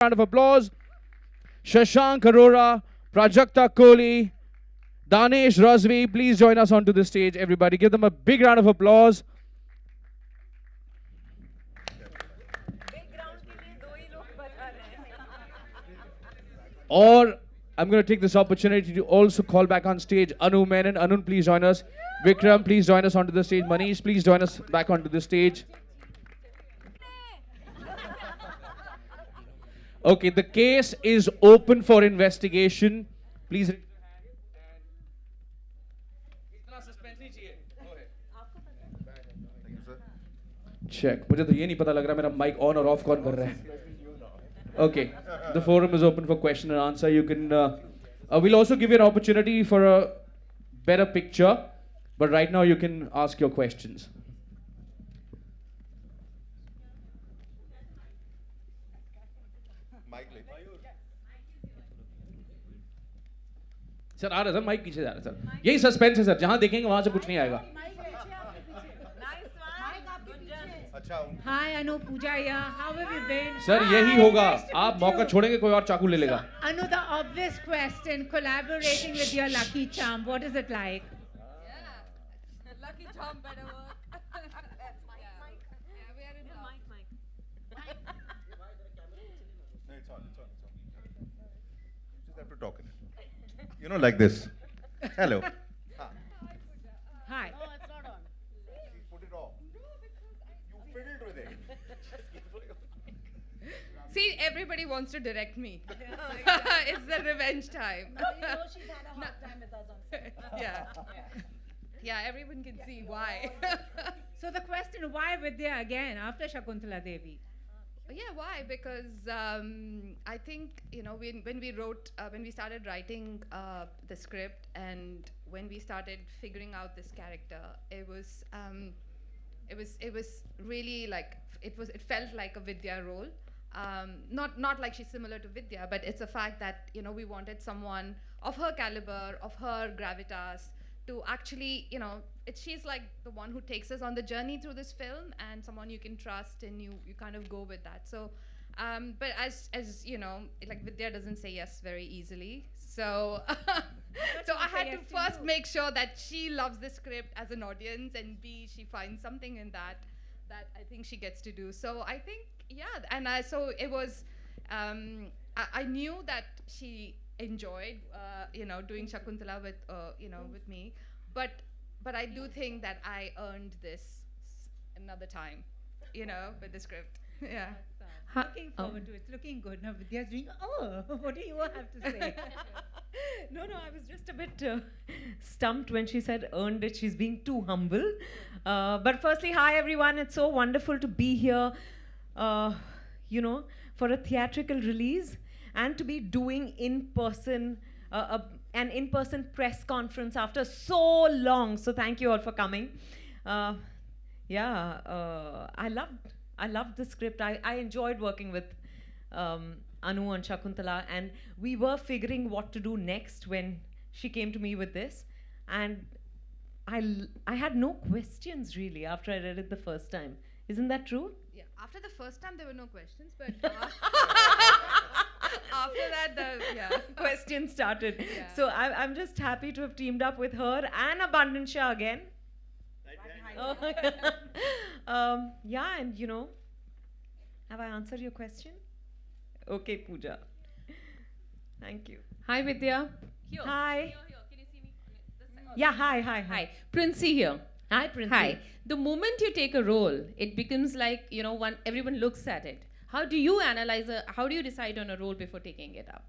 Round of applause. Shashank Arora, Prajakta Koli, Danesh Razvi, please join us onto the stage. Everybody, give them a big round of applause. Or I'm going to take this opportunity to also call back on stage Anu Menon. Anu, please join us. Vikram, please join us onto the stage. Manish, please join us back onto the stage. Okay, the case is open for investigation. Please. Check. मुझे तो ये नहीं पता लग रहा मेरा mic on or off कौन कर रहा है. Okay, the forum is open for question and answer. You can. We'll also give you an opportunity for a better picture, but right now you can ask your questions. Sir आ रहा sir mic पीछे जा रहा sir यही suspense है sir जहां देखेंगे वहां से कुछ नहीं आएगा Hi, Anu, Pooja here. How have you been? Sir यही होगा आप मौका छोड़ेंगे कोई और चाकू ले लेगा Anu, the obvious question, collaborating with your lucky charm, what is it like? Yeah, lucky charm better work. Yeah, we are in the mic. No, it's on. You just have to talk in it. You know, like this. Hello. Hi. No, it's not on. Put it off. You fiddled with it. See, everybody wants to direct me. It's the revenge time. You know she's had a hard time with us on set. Yeah, everyone can see why. So the question, why Vidya again after Shakuntala Devi? Yeah, why? Because I think when we started writing the script and when we started figuring out this character, it was really like it felt like a Vidya role. Not like she's similar to Vidya, but it's a fact that we wanted someone of her caliber, of her gravitas, to actually she's like the one who takes us on the journey through this film, and someone you can trust, and you kind of go with that. So but as you know, like Vidya doesn't say yes very easily, so so I had to first make sure that she loves the script as an audience, and B, she finds something in that I think she gets to do. So I think and so it was I knew that she enjoyed doing Shakuntala with with me, but I do think that I earned this another time with the script. Yeah. Looking forward to it. It's looking good. Now Vidya's doing, what do you have to say? No, I was just a bit stumped when she said earned it. She's being too humble. But firstly, hi everyone. It's so wonderful to be here, for a theatrical release and to be doing an in-person press conference after so long. So thank you all for coming. I loved the script. I enjoyed working with Anu and Shakuntala, and we were figuring what to do next when she came to me with this, and I had no questions really after I read it the first time. Isn't that true? Yeah. After the first time, there were no questions, but after that, the Questions started. Yeah. So I'm just happy to have teamed up with her and Abundant Shah again. And have I answered your question? Okay, Pooja. Thank you. Hi Vidya. Here. Hi. Here. Can you see me? This side. Yeah, hi. Hi. Princey here. Hi, Princey. Hi. The moment you take a role, it becomes like, everyone looks at it. How do you how do you decide on a role before taking it up?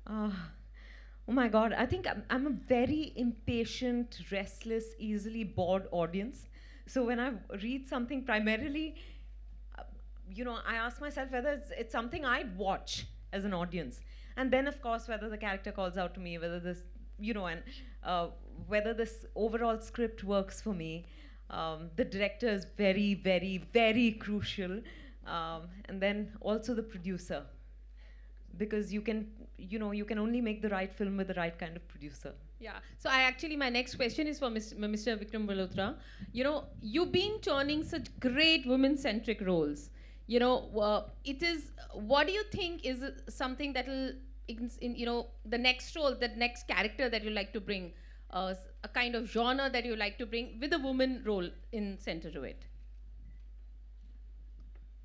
Oh my God, I think I'm a very impatient, restless, easily bored audience. So when I read something primarily, I ask myself whether it's something I'd watch as an audience. And then, of course, whether the character calls out to me, whether this, whether this overall script works for me. The director is very, very, very crucial. And then also the producer. Because you can only make the right film with the right kind of producer. Yeah. So my next question is for Mr. Vikram Malhotra. You've been turning such great women-centric roles. it is, what do you think is something that will, the next role, the next character that you like to bring, a kind of genre that you like to bring with a woman role in center to it?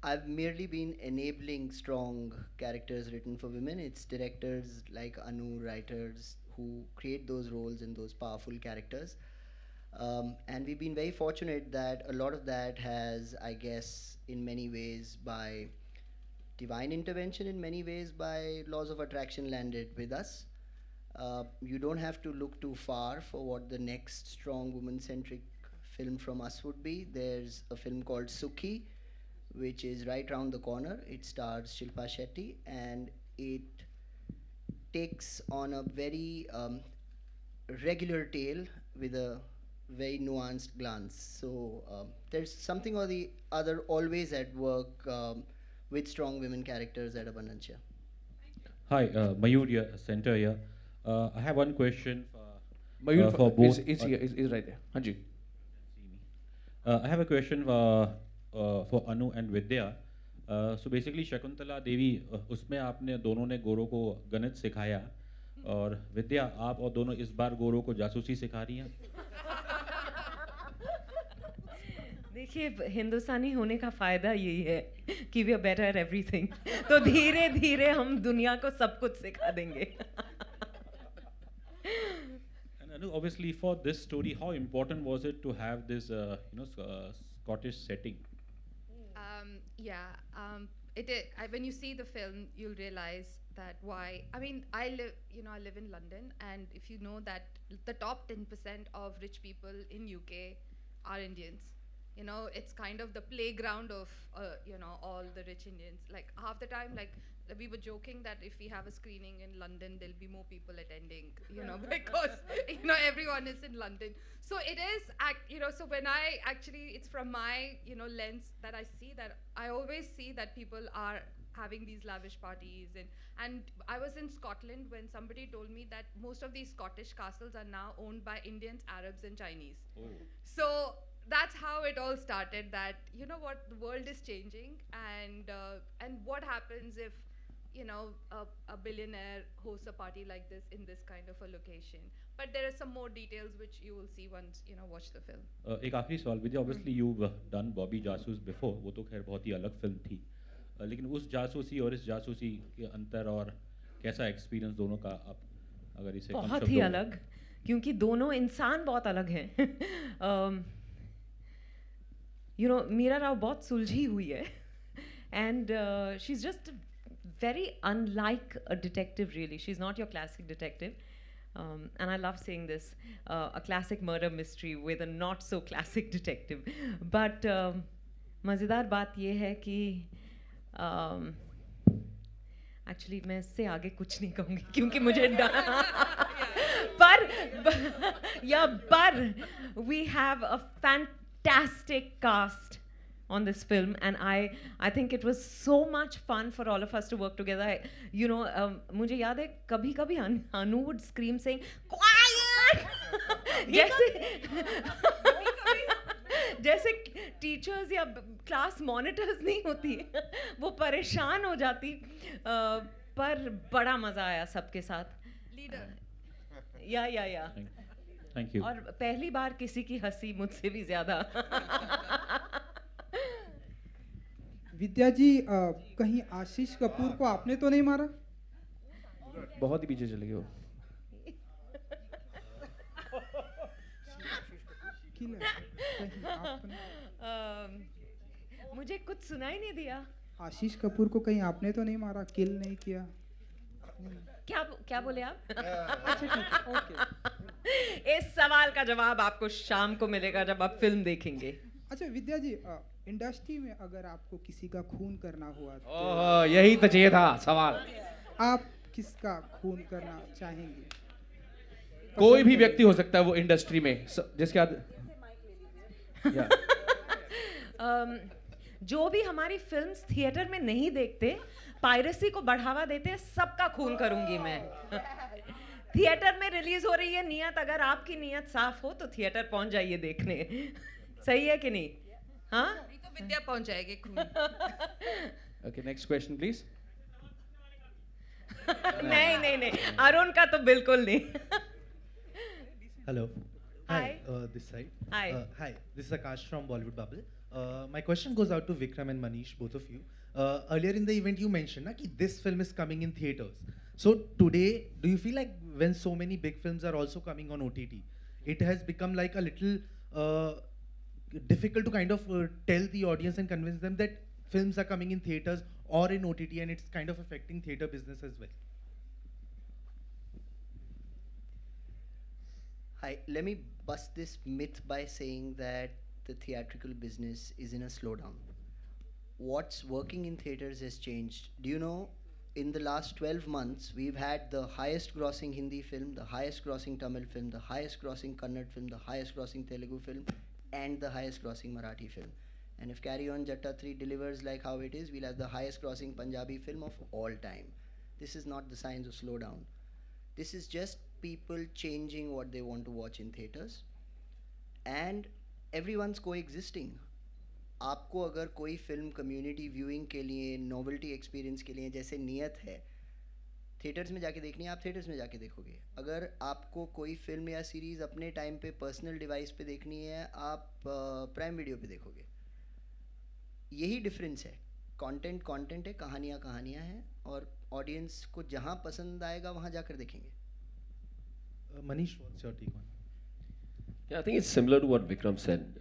I've merely been enabling strong characters written for women. It's directors like Anu, writers who create those roles and those powerful characters. And we've been very fortunate that a lot of that has, I guess, in many ways by divine intervention, in many ways by laws of attraction landed with us. You don't have to look too far for what the next strong woman-centric film from us would be. There's a film called Sukhi, which is right around the corner. It stars Shilpa Shetty, and it takes on a very regular tale with a very nuanced glance. So there's something or the other always at work with strong women characters at Abundancia. Hi, Mayur here, center here. I have one question Mayur for both. Is right there. Hanji. I have a question for Anu and Vidya. So basically, Shakuntala Devi, उसमें आपने दोनों ने गोरों को गणित सिखाया, और विद्या आप और दोनों इस बार गोरों को जासूसी सिखा रही हैं. देखिए, हिंदुस्तानी होने का फ़ायदा यही है कि we are better at everything. तो धीरे धीरे हम दुनिया को सब कुछ सिखा देंगे. And Anu, obviously for this story, how important was it to have this, Scottish setting? When you see the film, you'll realize that why. I mean, I live in London, and if you know that the top 10% of rich people in UK are Indians. It's kind of the playground of all the rich Indians. Like half the time, like we were joking that if we have a screening in London, there'll be more people attending, because everyone is in London. So it is, so when I actually, it's from my lens that I see that, I always see that people are having these lavish parties, and I was in Scotland when somebody told me that most of these Scottish castles are now owned by Indians, Arabs, and Chinese. Oh. So that's how it all started, that the world is changing, and what happens if a billionaire hosts a party like this in this kind of a location. But there are some more details which you will see once watch the film. एक आखिरी सवाल विद्या, obviously you've done Bobby जासूस before, वो तो खैर बहुत ही अलग film थी, लेकिन उस जासूसी और इस जासूसी के अंतर और कैसा एक्सपीरियंस दोनों का, आप अगर इसे बहुत ही अलग, क्योंकि दोनों इंसान बहुत अलग हैं. मीरा राव बहुत सुलझी हुई है, and she's just very unlike a detective, really. She's not your classic detective. And I love saying this, a classic murder mystery with a not so classic detective. But मज़ेदार बात ये है कि actually मैं इससे आगे कुछ नहीं कहूँगी क्योंकि मुझे but we have a fantastic cast on this film, and I think it was so much fun for all of us to work together. मुझे याद है कभी-कभी Anu would scream saying quiet जैसे टीचर्स या क्लास मॉनिटर्स नहीं होती, वो परेशान हो जाती, पर बड़ा मजा आया सबके साथ. लीडर. या थैंक यू. और पहली बार किसी की हंसी मुझसे भी ज्यादा. विद्या जी, कहीं आशीष कपूर को आपने तो नहीं मारा? बहुत ही पीछे चले गए वो. मुझे कुछ सुनाई नहीं दिया. आशीष कपूर को कहीं आपने तो नहीं मारा, किल नहीं किया? क्या बोले आप? अच्छा ठीक, ओके. इस सवाल का जवाब आपको शाम को मिलेगा जब आप फिल्म देखेंगे. अच्छा विद्या जी, इंडस्ट्री में अगर आपको किसी का खून करना हुआ तो यही तो चाहिए था सवाल. आप किसका खून करना चाहेंगे? कोई भी व्यक्ति हो सकता है वो इंडस्ट्री में, जिसके बाद जो भी हमारी फिल्म्स थिएटर में नहीं देखते, पायरेसी को बढ़ावा देते, सबका खून करूंगी मैं. थिएटर में रिलीज हो रही है नियत, अगर आपकी नियत साफ हो तो थिएटर पहुंच जाइए देखने. सही है कि नहीं? हाँ, विद्या पहुंच जाएगी खून. Okay, next question, please. नहीं अरुण का तो बिल्कुल नहीं. Hello. Hi. This side. Hi. Hi. This is Akash from Bollywood Bubble. My question goes out to Vikram and Manish, both of you. Earlier in the event, you mentioned that this film is coming in theaters. So today, do you feel like when so many big films are also coming on OTT, it has become like a little difficult to kind of tell the audience and convince them that films are coming in theaters or in OTT, and it's kind of affecting theater business as well? Hi, let me bust this myth by saying that the theatrical business is in a slowdown. What's working in theaters has changed. Do you know, in the last 12 months, we've had the highest grossing Hindi film, the highest grossing Tamil film, the highest grossing Kannada film, the highest grossing Telugu film, and the highest grossing Marathi film. And if Carry On Jatta 3 delivers like how it is, we'll have the highest grossing Punjabi film of all time. This is not the signs of slowdown. This is just people changing what they want to watch in theaters. And everyone's coexisting. आपको अगर कोई film community viewing के लिए, novelty experience के लिए जैसे नियत है, थिएटर्स में जाके देखनी है, आप थिएटर्स में जाके देखोगे. अगर आपको कोई फिल्म या सीरीज़ अपने टाइम पे पर्सनल डिवाइस पे देखनी है, आप प्राइम वीडियो पे देखोगे. यही डिफरेंस है. कंटेंट है, कहानियाँ हैं, और ऑडियंस को जहाँ पसंद आएगा वहाँ जाकर देखेंगे. Manish, what's your take on it? Yeah, I think it's similar to what Vikram said.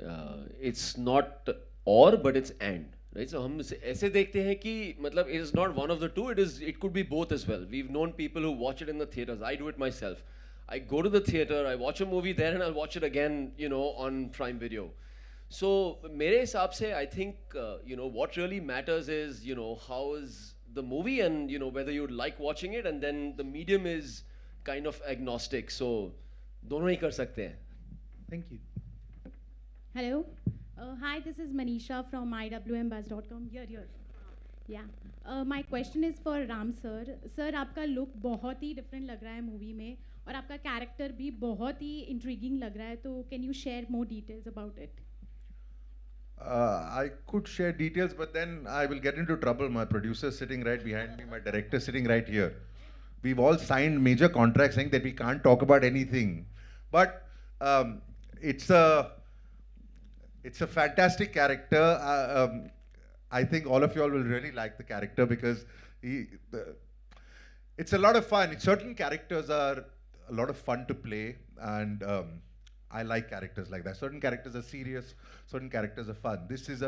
It's not or, but it's and. Right? So हम ऐसे देखते हैं कि मतलब it is not one of the two. It could be both as well. We've known people who watch it in the theaters. I do it myself. I go to the theater, I watch a movie there, and I'll watch it again, on Prime Video. So मेरे हिसाब से I think what really matters is how is the movie, and whether you like watching it, and then the medium is kind of agnostic. So दोनों ही कर सकते हैं. Thank you. Hello. Hi, this is Manisha from iwmbuzz.com. Here. Yeah. My question is for Ram sir. Sir, आपका look बहुत ही different लग रहा है movie में, और आपका character भी बहुत ही intriguing लग रहा है. तो can you share more details about it? I could share details, but then I will get into trouble. My producer is sitting right behind me, my director is sitting right here. We've all signed major contracts saying that we can't talk about anything. But it's a fantastic character. I think all of you all will really like the character because it's a lot of fun. Certain characters are a lot of fun to play, and I like characters like that. Certain characters are serious, certain characters are fun. This is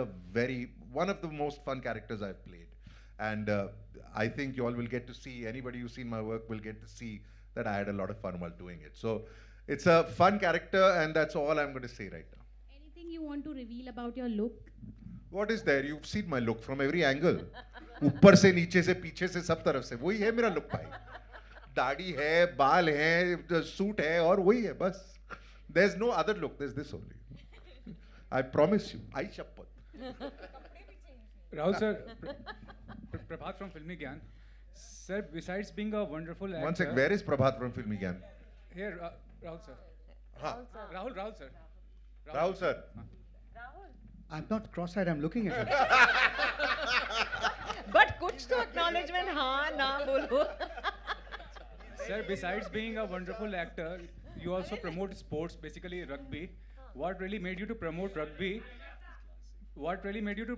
one of the most fun characters I've played. And I think you all will get to see, anybody who's seen my work will get to see that I had a lot of fun while doing it. So it's a fun character, and that's all I'm going to say right now. Anything you want to reveal about your look? What is there? You've seen my look from every angle. ऊपर से, नीचे से, पीछे से, सब तरफ से. वही है मेरा look भाई. दाढ़ी है, बाल है, सूट है, और वही है बस. There's no other look. There's this only. I promise you. I शपथ. Rahul sir, Prabhat from Filmi Gyan. Sir, besides being a wonderful actor... One sec, where is Prabhat from Filmi Gyan? Here, Rahul sir. Rahul sir. Rahul sir. I'm not cross-eyed, I'm looking at you. But कुछ तो acknowledgement हाँ ना बोलो. Sir, besides being a wonderful actor, you also promote sports, basically rugby. What really made you to promote rugby? What really made you to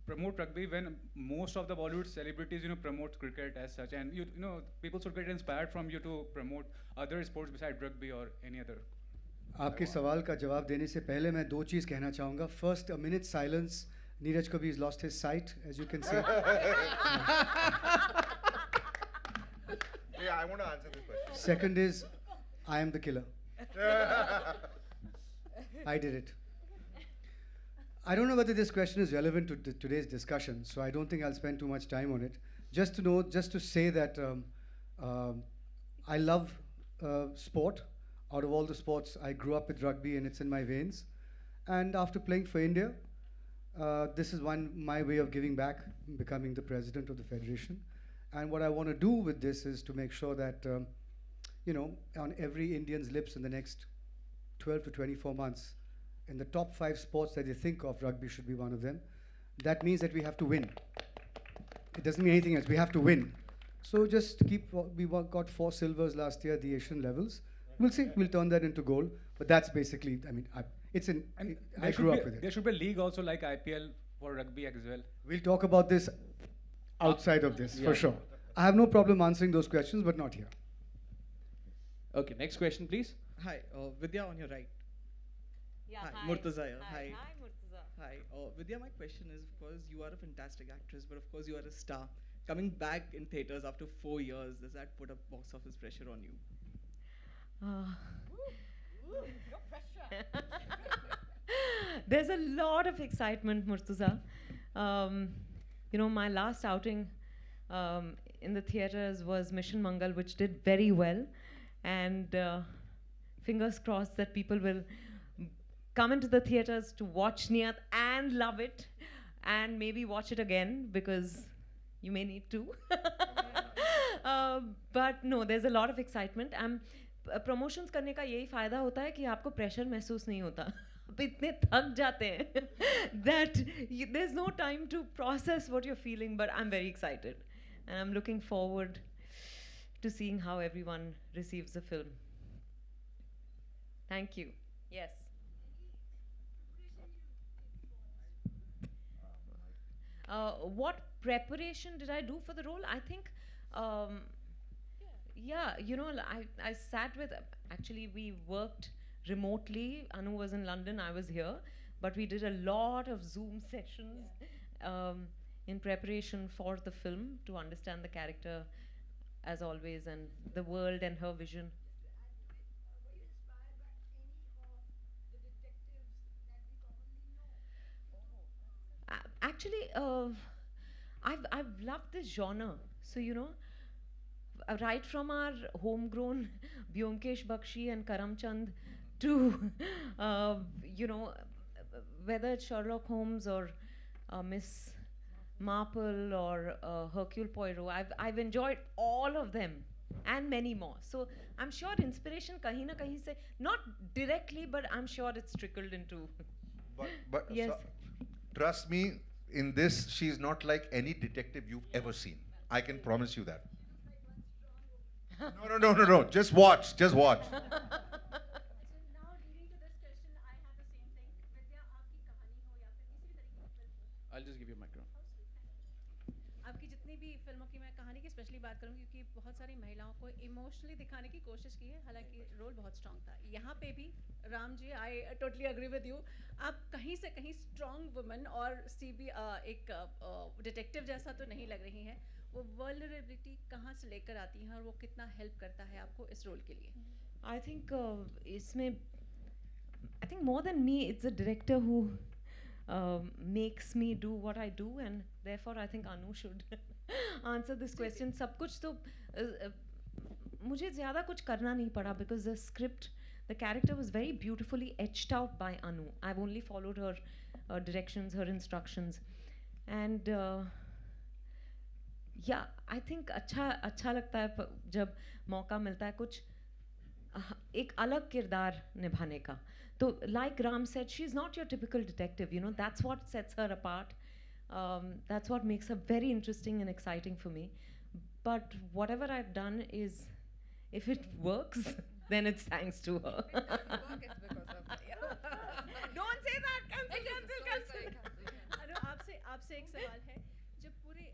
promote rugby when most of the Bollywood celebrities, promote cricket as such, and people should get inspired from you to promote other sports besides rugby or any other? आपके सवाल का जवाब देने से पहले मैं दो चीज़ कहना चाहूँगा. First, a minute silence. Neeraj Kavi has lost his sight, as you can see. Yeah, I want to answer this question. Second is, I am the killer. I did it. I don't know whether this question is relevant to today's discussion, so I don't think I'll spend too much time on it. Just to say that I love sport. Out of all the sports, I grew up with rugby and it's in my veins. And after playing for India, this is my way of giving back, becoming the president of the federation. And what I want to do with this is to make sure that, on every Indian's lips in the next 12 to 24 months, in the top 5 sports that they think of, rugby should be one of them. that means that we have to win. It doesn't mean anything else. We have to win. So just got 4 silvers last year at the Asian levels. We'll see. We'll turn that into gold. But that's basically, I mean, I grew up with it. There should be a league also like IPL for rugby as well. We'll talk about this outside of this, for sure. I have no problem answering those questions, but not here. Okay, next question, please. Hi, Vidya on your right. Yeah, hi. Murtaza. Hi. Hi, Murtaza. Hi. Vidya, my question is, of course, you are a fantastic actress, but of course, you are a star. Coming back in theaters after 4 years, does that put a box office pressure on you? No pressure. There's a lot of excitement, Murtaza. You know, my last outing in the theaters was Mission Mangal, which did very well. And fingers crossed that people will come into the theaters to watch Neeyat and love it, and maybe watch it again, because you may need to. But no, there's a lot of excitement. Promotions करने का यही फायदा होता है कि आपको pressure महसूस नहीं होता. आप इतने थक जाते हैं that there's no time to process what you're feeling, but I'm very excited. And I'm looking forward to seeing how everyone receives the film. Thank you. Yes. What preparation did I do for the role? I think, yeah, you know, I sat with, actually we worked remotely. Anu was in London, I was here, but we did a lot of Zoom sessions in preparation for the film to understand the character, as always, and the world and her vision. Actually, I've loved this genre. So, you know, right from our homegrown Byomkesh Bakshi and Karamchand to, you know, whether it's Sherlock Holmes or Miss Marple or Hercule Poirot, I've enjoyed all of them and many more. So I'm sure inspiration kahin na kahin se, not directly, but I'm sure it's trickled into. But yes. Trust me, in this, she's not like any detective you've ever seen. I can promise you that. No. Just watch. Just watch. I'll just give you a microphone. आपकी जितनी भी फिल्मों की मैं कहानी की specially बात करूँगी, क्योंकि बहुत सारी महिलाओं को इमोशनली दिखाने की कोशिश की है, हालांकि रोल बहुत स्ट्रांग था. यहाँ पे भी Ram ji, I totally agree with you, आप कहीं से कहीं स्ट्रांग वुमन और एक डिटेक्टिव जैसा तो नहीं लग रही हैं. वो वल्नरेबिलिटी कहाँ से लेकर आती हैं और वो कितना हेल्प करता है आपको इस रोल के लिए? I think इसमें, I think more than me, it's the director who makes me do what I do, and therefore I think Anu should answer this question. सब कुछ तो मुझे ज़्यादा कुछ करना नहीं पड़ा, because the script, the character was very beautifully etched out by Anu. I've only followed her directions, her instructions, and yeah, I think अच्छा लगता है जब मौका मिलता है कुछ एक अलग किरदार निभाने का. So, like Ram said, she's not your typical detective, you know, that's what sets her apart. That's what makes her very interesting and exciting for me. But whatever I've done is, if it works, then it's thanks to her. Don't say that, cancel. आपसे एक सवाल है. जब पूरे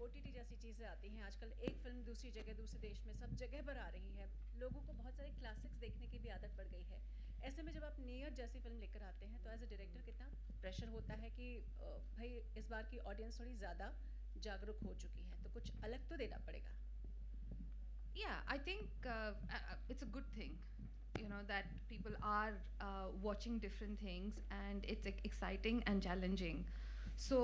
OTT जैसी चीज़ें आती हैं आजकल, एक फिल्म दूसरी जगह, दूसरे देश में, सब जगह पर आ रही है, लोगों को बहुत सारे क्लासिक्स देखने की भी आदत पड़ गई है. ऐसे में जब आप नीयत जैसी फिल्म लेकर आते हैं, तो एज अ डायरेक्टर कितना प्रेशर होता है कि भाई इस बार की ऑडियंस थोड़ी ज़्यादा जागरूक हो चुकी है, तो कुछ अलग तो देना पड़ेगा. Yeah, I think it's a good thing, you know, that people are watching different things, and it's exciting and challenging. So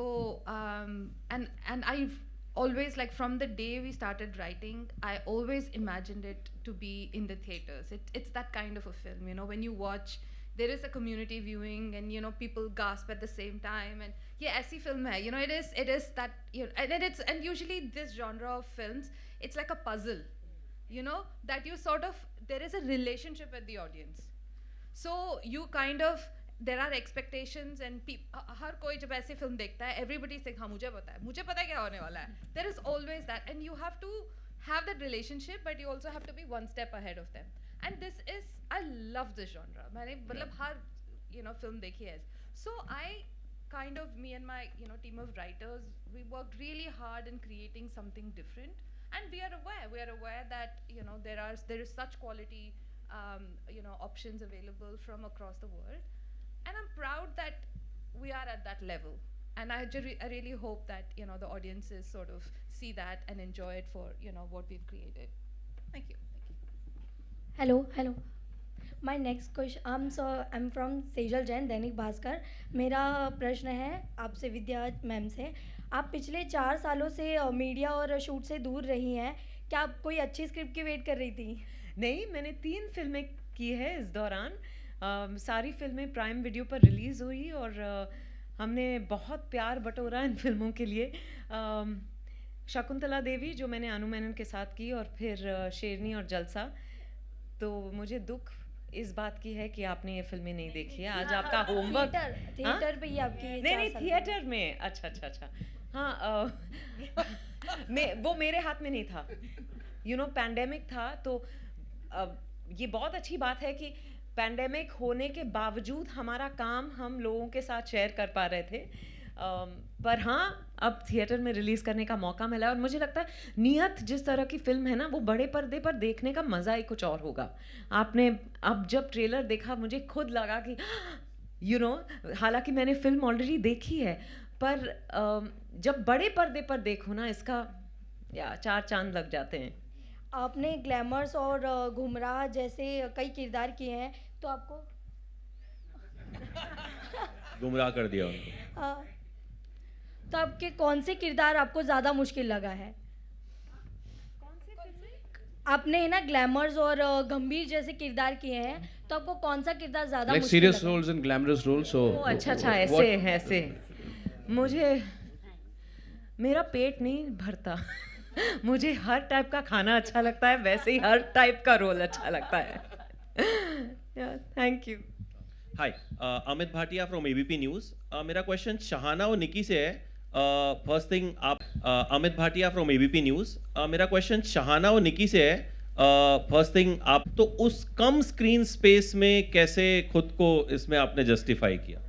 and I've always, like, from the day we started writing, I always imagined it to be in the theaters. It's that kind of a film, you know, when you watch, there is a community viewing, and you know, people gasp at the same time, and yeah, aisi film hai, you know, it is that, you know, and usually this genre of films, it's like a puzzle, you know, that you sort of, there is a relationship with the audience, so you kind of, there are expectations and हर कोई जब ऐसी film देखता है, everybody thinks हाँ मुझे पता है क्या होने वाला है. There is always that, and you have to have that relationship, but you also have to be one step ahead of them. And this is, I love this genre. मैंने मतलब हर film देखी है. So I kind of, me and my team of writers, we worked really hard in creating something different. And we are aware that there is such quality options available from across the world, and I'm proud that we are at that level, and I really hope that the audiences sort of see that and enjoy it for what we've created. Thank you. Hello. My next question, I'm from Sejal Jain, Dainik Bhaskar. मेरा प्रश्न है आपसे विद्या ma'am से. आप पिछले 4 सालों से media और शूट से दूर रही हैं. क्या आप कोई अच्छी स्क्रिप्ट की वेट कर रही थी? नहीं, मैंने 3 फिल्में की है इस दौरान. सारी फिल्में प्राइम वीडियो पर रिलीज़ हुई और हमने बहुत प्यार बटोरा इन फिल्मों के लिए. शकुंतला देवी जो मैंने अनु मेनन के साथ की, और फिर शेरनी और जलसा. तो मुझे दुख इस बात की है कि आपने ये फिल्में नहीं देखी है. आज आपका होमवर्क थिएटर पे ही आपकी नहीं थिएटर में. अच्छा. हाँ, वो मेरे हाथ में नहीं था. पैंडेमिक था, तो ये बहुत अच्छी बात है कि पैंडेमिक होने के बावजूद हमारा काम हम लोगों के साथ शेयर कर पा रहे थे. पर हाँ, अब थिएटर में रिलीज़ करने का मौका मिला, और मुझे लगता है नीयत जिस तरह की फिल्म है ना, वो बड़े पर्दे पर देखने का मज़ा ही कुछ और होगा. आपने अब जब ट्रेलर देखा, मुझे खुद लगा कि हालांकि मैंने फिल्म ऑलरेडी देखी है, पर जब बड़े पर्दे पर देखो ना, इसका 4 चांद लग जाते हैं. आपने ग्लैमर्स और घुमराह जैसे कई किरदार किए हैं, तो आपको गुमराह कर दिया उनको. तो आपके कौन से किरदार आपको ज़्यादा मुश्किल लगा है? आपने ना ग्लैमर्स और गंभीर जैसे किरदार किए हैं, तो आपको कौन सा किरदार ज़्यादा मुश्किल लगा? serious roles and glamorous roles. So अच्छा, ऐसे मुझे मेरा पेट नहीं भरता. मुझे हर टाइप का खाना अच्छा लगता है, वैसे ही हर टाइप का रोल अच्छा लगता है. Thank you. Hi, Amit Bhatia from ABP news. मेरा क्वेश्चन शहाना और निकी से है. फर्स्ट थिंग, आप Amit Bhatia from ABP news. मेरा क्वेश्चन शहाना और निकी से है. फर्स्ट थिंग, आप तो उस कम स्क्रीन स्पेस में कैसे खुद को इसमें आपने जस्टिफाई किया?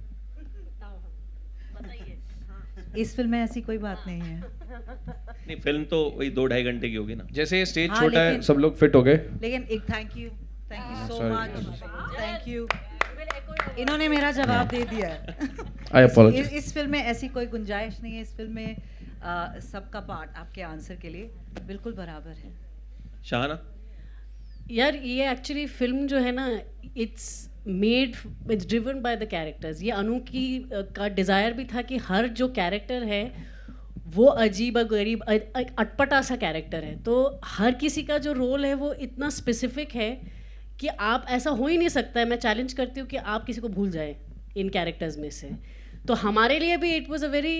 इस फिल्म में ऐसी कोई बात नहीं है. नहीं, फिल्म तो वही 2-2.5 घंटे की होगी ना. जैसे स्टेज छोटा है, सब लोग फिट हो गए. लेकिन एक thank you so much. Thank you. इन्होंने मेरा जवाब दे दिया है. इस फिल्म में ऐसी कोई गुंजाइश नहीं है. इस फिल्म में सबका पार्ट आपके आंसर के लिए बिल्कुल बराबर है. शाहना यार, ये एक्चुअली फिल्म जो है ना, it's driven by the characters. ये अनु की का डिज़ायर भी था कि हर जो कैरेक्टर है वो अजीब गरीब अटपटा सा कैरेक्टर है. तो हर किसी का जो रोल है वो इतना स्पेसिफिक है कि आप ऐसा हो ही नहीं सकता है. मैं चैलेंज करती हूँ कि आप किसी को भूल जाए इन कैरेक्टर्स में से. तो हमारे लिए भी इट वाज अ वेरी,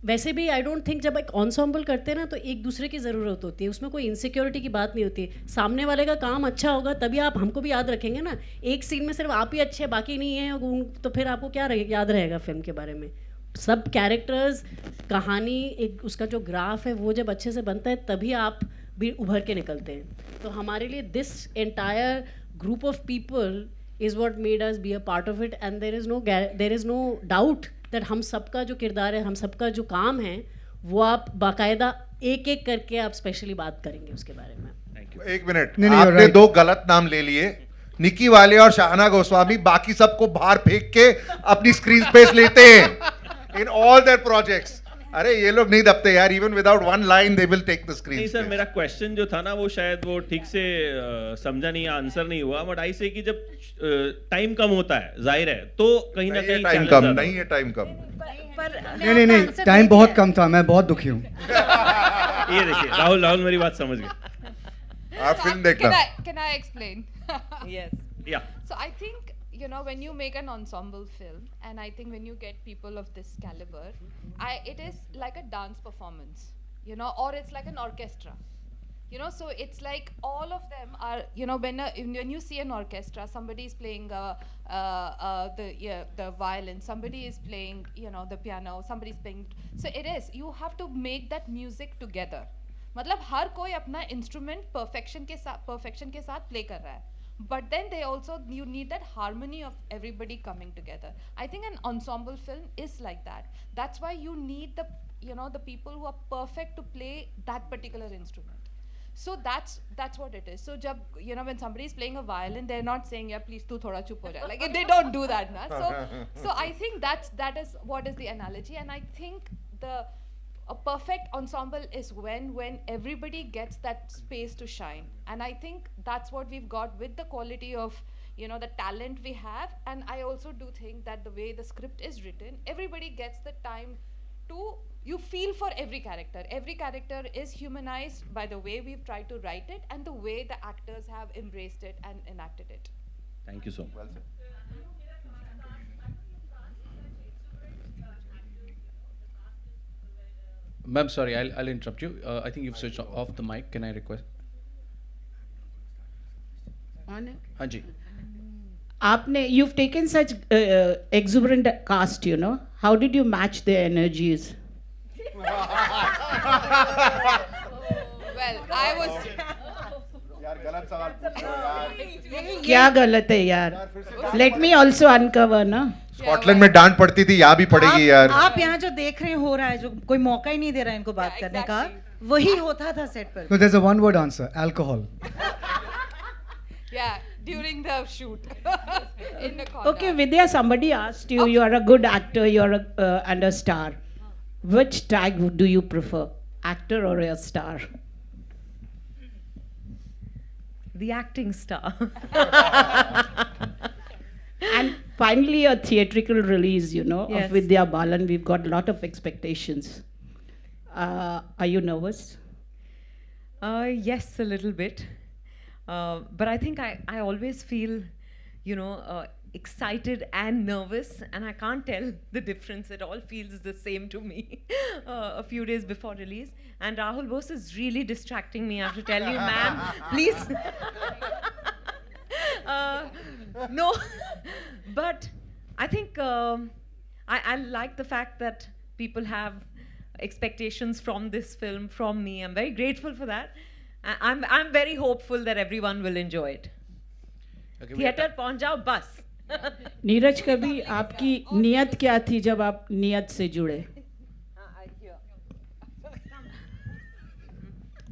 वैसे भी आई डोंट थिंक जब एक एंसेम्बल करते हैं ना, तो एक दूसरे की ज़रूरत होती है. उसमें कोई इनसिक्योरिटी की बात नहीं होती. सामने वाले का काम अच्छा होगा तभी आप हमको भी याद रखेंगे ना. एक सीन में सिर्फ आप ही अच्छे बाकी नहीं हैं, तो फिर आपको क्या याद रहेगा फिल्म के बारे में? सब कैरेक्टर्स, कहानी, एक उसका जो ग्राफ है वो जब अच्छे से बनता है तभी आप भी उभर के निकलते हैं. तो हमारे लिए this entire group of people is what made us be a part of it. And there is no doubt that हम सबका जो किरदार है, हम सबका जो काम है, वो आप बाकायदा एक एक करके आप स्पेशली बात करेंगे उसके बारे में. एक मिनट, आपने 2 गलत नाम ले लिए. निकी वाले और शाहना गोस्वामी बाकी सबको बाहर फेंक के अपनी स्क्रीन स्पेस लेते हैं in all their projects. अरे ये लोग नहीं दबते यार. even without one line they will take the screen. नहीं सर, मेरा क्वेश्चन जो था ना, वो शायद वो ठीक से समझा नहीं, आंसर नहीं हुआ. बट आई से कि जब टाइम कम होता है, जाहिर है, तो कहीं ना कहीं टाइम कम नहीं है. टाइम कम नहीं, टाइम बहुत कम था. मैं बहुत दुखी हूँ. ये देखिए, राहुल मेरी बात समझ गए. आप फिल्म देखना. Can I explain? Yes. Yeah. So I think, when you make an ensemble film, and I think when you get people of this caliber, it is like a dance performance, or it's like an orchestra. You know, so it's like all of them are, you know, when you see an orchestra, somebody is playing the violin, somebody is playing, you know, the piano, somebody is playing. So it is, you have to make that music together. मतलब हर कोई अपना instrument perfection के साथ play कर रहा है. But then you need that harmony of everybody coming together. I think an ensemble film is like that. That's why you need the people who are perfect to play that particular instrument. So that's what it is. So when somebody is playing a violin, they're not saying, yeah, please tu thoda chup ho jaye. Like they don't do that, na. So I think that is what is the analogy, and I think a perfect ensemble is when everybody gets that space to shine. And I think that's what we've got with the quality of, you know, the talent we have. And I also do think that the way the script is written, everybody gets the time to, you feel for every character. Every character is humanized by the way we've tried to write it and the way the actors have embraced it and enacted it. Thank you so much. Well said. Ma'am, sorry, I'll interrupt you. I think you've switched off the mic. Can I request? On it? हाँ जी. You've taken such exuberant cast, you know. How did you match their energies? Well, I was. यार गलत सवाल पूछ रहे हो यार. क्या गलत है यार? Let me also uncover, ना. स्कॉटलैंड में डांट पड़ती थी, यहाँ भी पड़ेगी यार. आप यहाँ जो देख रहे हैं हो रहा है, जो कोई मौका ही नहीं दे रहा है इनको बात करने का, वही होता था सेट पर. No, there's a one-word answer: alcohol. Yeah, during the shoot. In the corner. Okay, Vidya, somebody asked you, you are a good actor, you're and a star. Which tag do you prefer, actor or a star? The acting star. And finally, a theatrical release, you know, Yes. of Vidya Balan. We've got a lot of expectations. Are you nervous? Yes, a little bit. But I think I always feel, you know, excited and nervous, and I can't tell the difference. It all feels the same to me a few days before release. And Rahul Bose is really distracting me, I have to tell you, ma'am. Please. No, but I think I like the fact that people have expectations from this film, from me. I'm very grateful for that. I'm very hopeful that everyone will enjoy it. Okay, Theater पहुंच जाओ बस. नीरज, कभी आपकी नियत क्या थी जब आप नियत से जुड़े?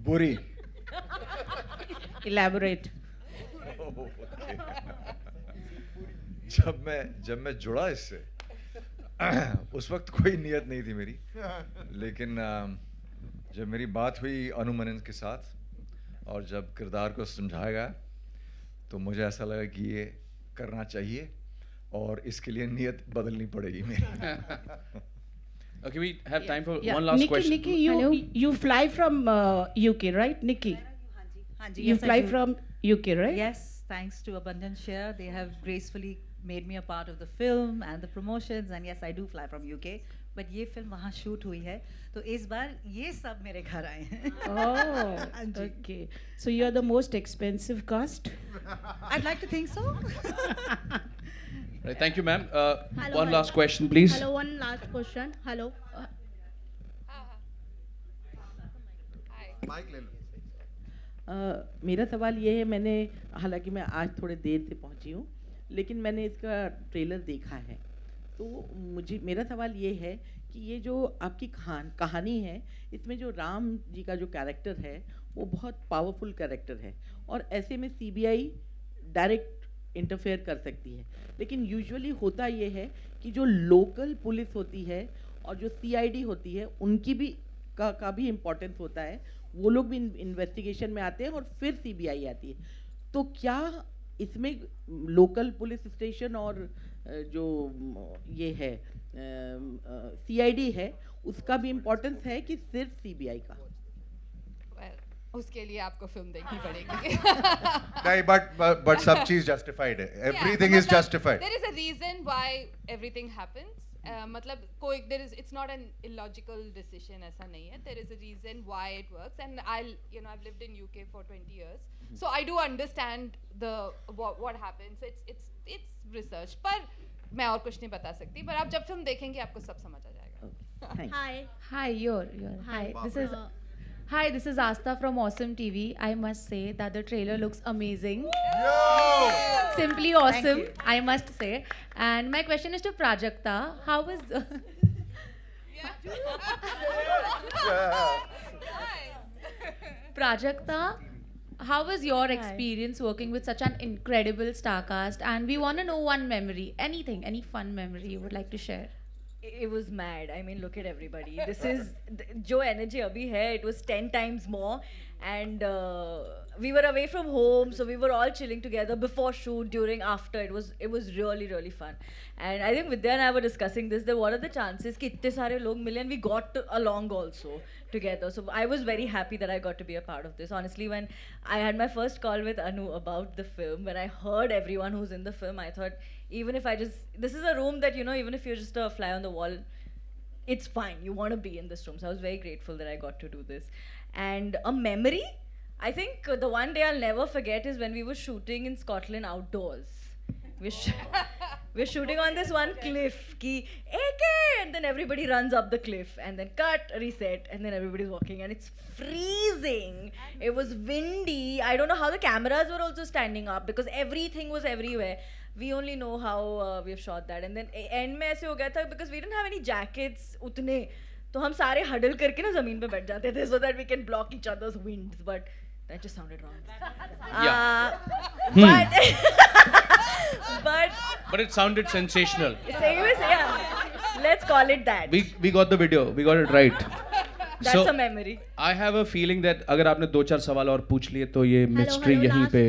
बुरी. Elaborate. जब मैं जुड़ा इससे उस वक्त कोई नियत नहीं थी मेरी, लेकिन जब मेरी बात हुई अनु मनन के साथ और जब किरदार को समझाया गया तो मुझे ऐसा लगा कि ये करना चाहिए और इसके लिए नियत बदलनी पड़ेगी मेरी. Okay, we have time for Yeah. one last Nikki, question. Nikki, you fly from UK, right, Nikki? Hanji, You yes, I fly do. from UK, right? Yes, thanks to Abundant Share, they have gracefully made me a part of the film and the promotions, and yes, I do fly from UK. But ये film वहाँ shoot हुई है, तो इस बार ये सब मेरे घर आए हैं. Oh, okay. So you are the most expensive cast? I'd like to think so. Right, thank you, ma'am. Hello, One hello. last question, please. Hello, one last question. Hello. Mic ले लो. मेरा सवाल ये है, मैंने हालांकि मैं आज थोड़े देर से पहुंची हूँ, लेकिन मैंने इसका ट्रेलर देखा है, तो मेरा सवाल ये है कि ये जो आपकी कहानी है, इसमें जो राम जी का जो कैरेक्टर है वो बहुत पावरफुल कैरेक्टर है और ऐसे में सीबीआई डायरेक्ट इंटरफेयर कर सकती है, लेकिन यूजुअली होता ये है कि जो लोकल पुलिस होती है और जो सीआईडी होती है उनकी भी का भी इम्पोर्टेंस होता है, वो लोग भी इन्वेस्टिगेशन में आते हैं और फिर सीबीआई आती है. तो क्या इसमें लोकल पुलिस स्टेशन और जो ये है सीआईडी है उसका भी इम्पोर्टेंस है कि सिर्फ सीबीआई का? उसके लिए आपको फिल्म देखनी पड़ेगी. नहीं, but सब चीज justified है. Everything is justified. There is a reason why everything happens. मतलब कोई it's not an illogical decision, ऐसा नहीं है. There is a reason why it works, and I've lived in UK for 20 years, so I do understand what happens. It's research, पर मैं और कुछ नहीं बता सकती. पर आप जब फिल्म देखेंगे आपको सब समझ आ जाएगा. Hi, you're. Hi, this is Asta from Awesome TV. I must say that the trailer looks amazing. Simply awesome, I must say. And my question is to Prajakta. How was Prajakta, how was your experience working with such an incredible star cast? And we want to know one memory, anything, any fun memory you would like to share. It was mad. I mean, look at everybody. This is jo energy abhi hai. It was 10 times more, and we were away from home, so we were all chilling together before shoot, during, after. It was really fun. And I think Vidya and I were discussing this. That what are the chances कि इतने सारे लोग मिले, and we got along also together. So I was very happy that I got to be a part of this. Honestly, when I had my first call with Anu about the film, when I heard everyone who's in the film, I thought, even if this is a room that, even if you're just a fly on the wall, it's fine. You want to be in this room. So I was very grateful that I got to do this. And a memory, I think the one day I'll never forget is when we were shooting in Scotland outdoors. We're shooting on this one cliff, and then everybody runs up the cliff, and then cut, reset, and then everybody's walking, and it's freezing. It was windy. I don't know how the cameras were also standing up because everything was everywhere. We only know how we've shot that. And then end में ऐसे हो गया था because we didn't have any jackets उतने, तो हम सारे huddle करके ना ज़मीन पे बैठ जाते थे so that we can block each other's winds. But that just sounded wrong. But it sounded sensational. Let's call it that. We got the video. We got it right. That's a memory. I have a feeling that अगर आपने 2-4 सवाल और पूछ लिए तो ये mystery यहीं पे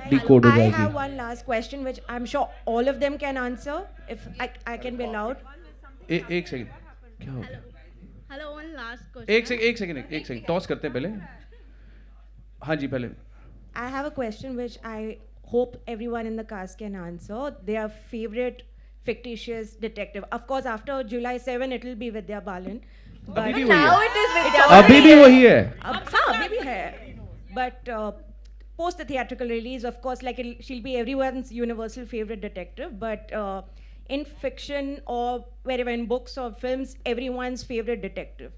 decode हो I जाएगी. have one last question which I'm sure all of them can answer if I can be allowed. एक सेकंड क्या हो गया? Hello, one last question. एक सेकंड टॉस करते हैं पहले. हाँ जी पहले. I have a question which I hope everyone in the cast can answer. Their favorite fictitious detective. Of course, after July 7, it will be Vidya Balan. But now it is Vidya. अभी भी वही है. अभी भी है. But post the theatrical release, of course, like she'll be everyone's universal favorite detective. But in fiction or wherever in books or films, everyone's favorite detective.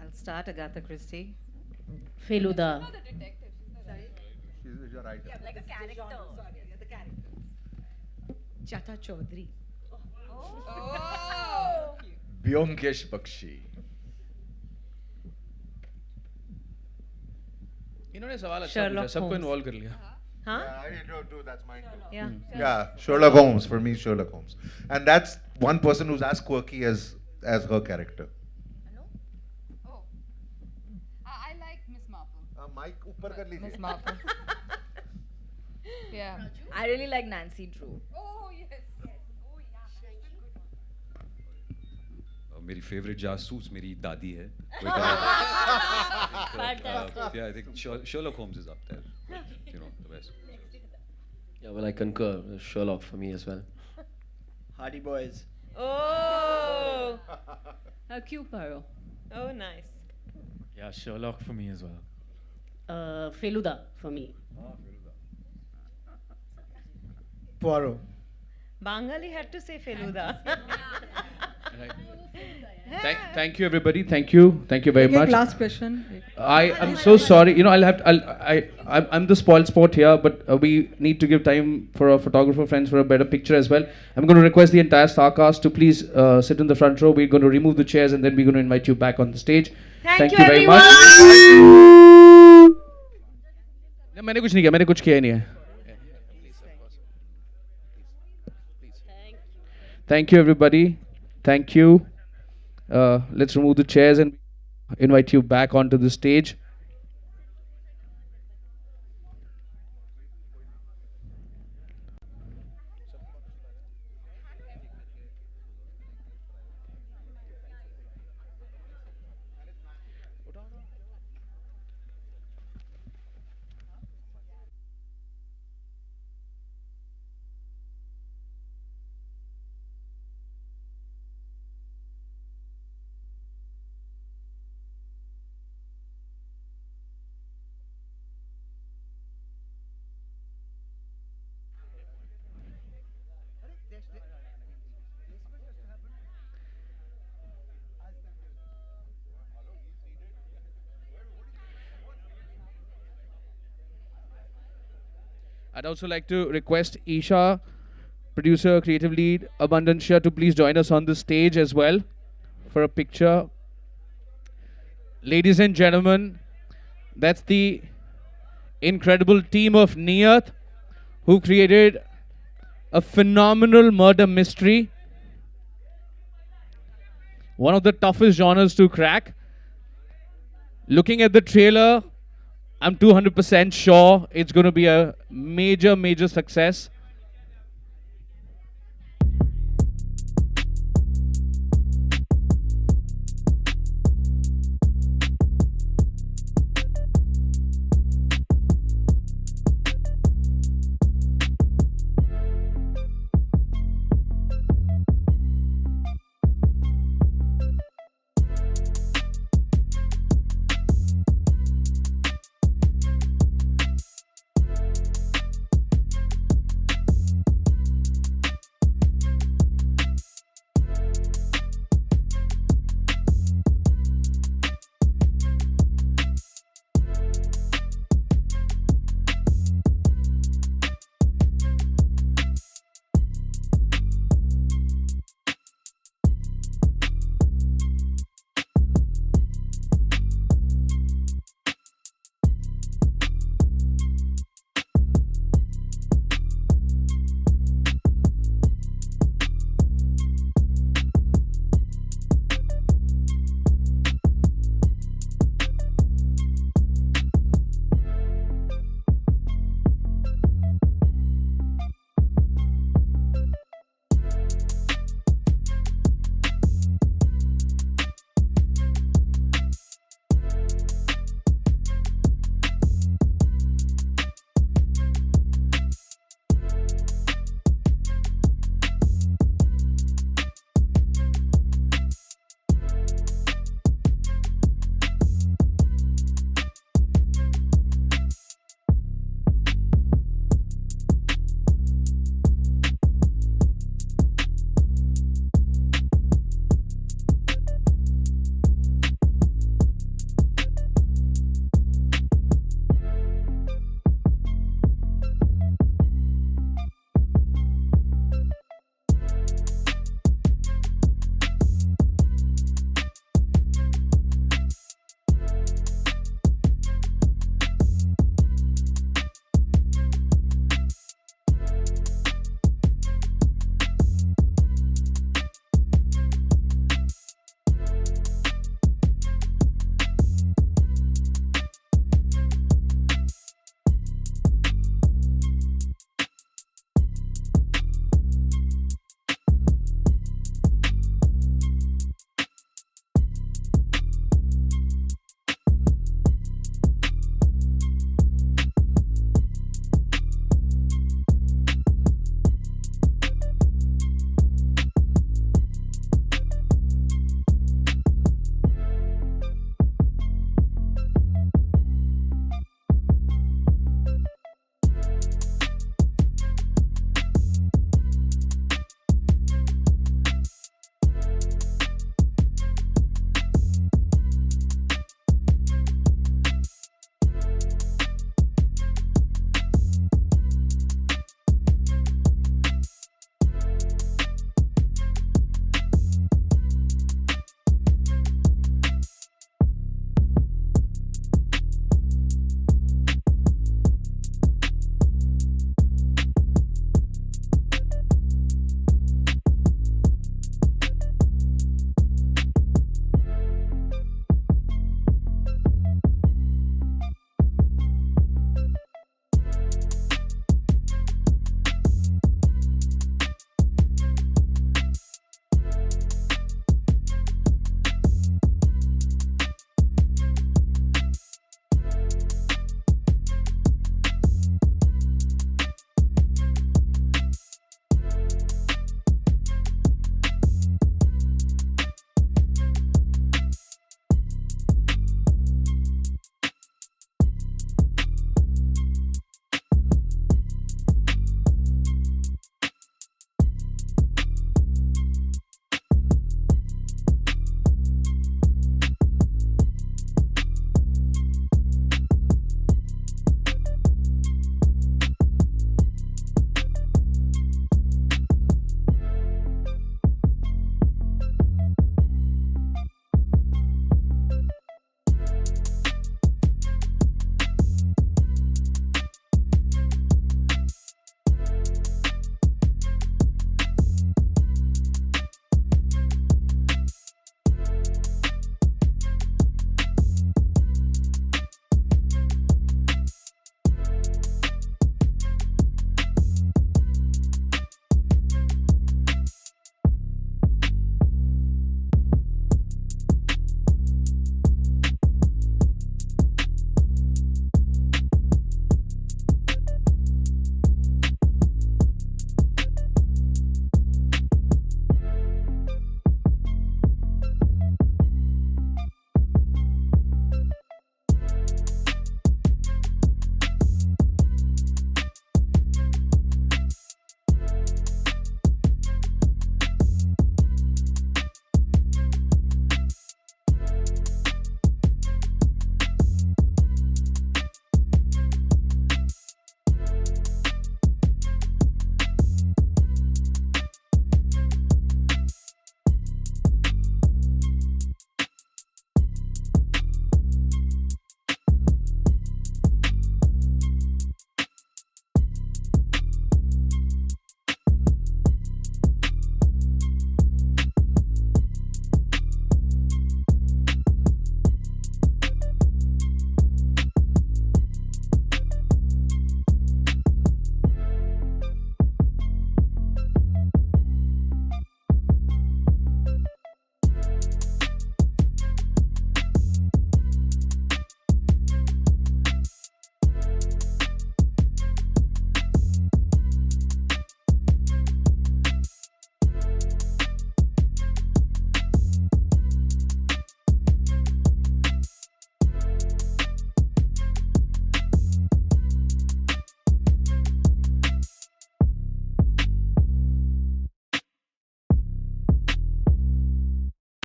I'll start, Agatha Christie. Feluda. She's your writer. Yeah, like a character. The character. Chata Chaudhary. Oh. Byomkesh Bakshi. इन्होंने सवाल अच्छा पूछा, सबको involve कर लिया. Huh? Yeah, that's mine too. Yeah. Yeah, Sherlock Holmes, for me, Sherlock Holmes. And that's one person who's as quirky as her character. I like Miss Marple. Mike, ऊपर कर लीजिए. Miss Marple. Yeah. I really like Nancy Drew. Oh, yes. मेरी favourite जासूस मेरी दादी है. Fantastic. Yeah, I think Sherlock Holmes is up there. The best. Yeah, well, I concur. Sherlock for me as well. Hardy Boys. Oh. Hercule Poirot. Oh, nice. Yeah, Sherlock for me as well. Feluda for me. Poirot. Bangali had to say Feluda. Thank you everybody. Thank you very much. Last question. I am so sorry. I'm the spoiled sport here, but we need to give time for our photographer friends for a better picture as well. I'm going to request the entire star cast to please sit in the front row. We're going to remove the chairs and then we're going to invite you back on the stage. Thank you very everyone. much. मैंने कुछ नहीं किया. मैंने कुछ किया ही नहीं है. Thank you everybody. Thank you. Let's remove the chairs and invite you back onto the stage. I'd also like to request Isha, producer, creative lead, Abundancia, to please join us on the stage as well for a picture. Ladies and gentlemen, that's the incredible team of Neeyat, who created a phenomenal murder mystery. One of the toughest genres to crack. Looking at the trailer, I'm 200% sure it's going to be a major, major success.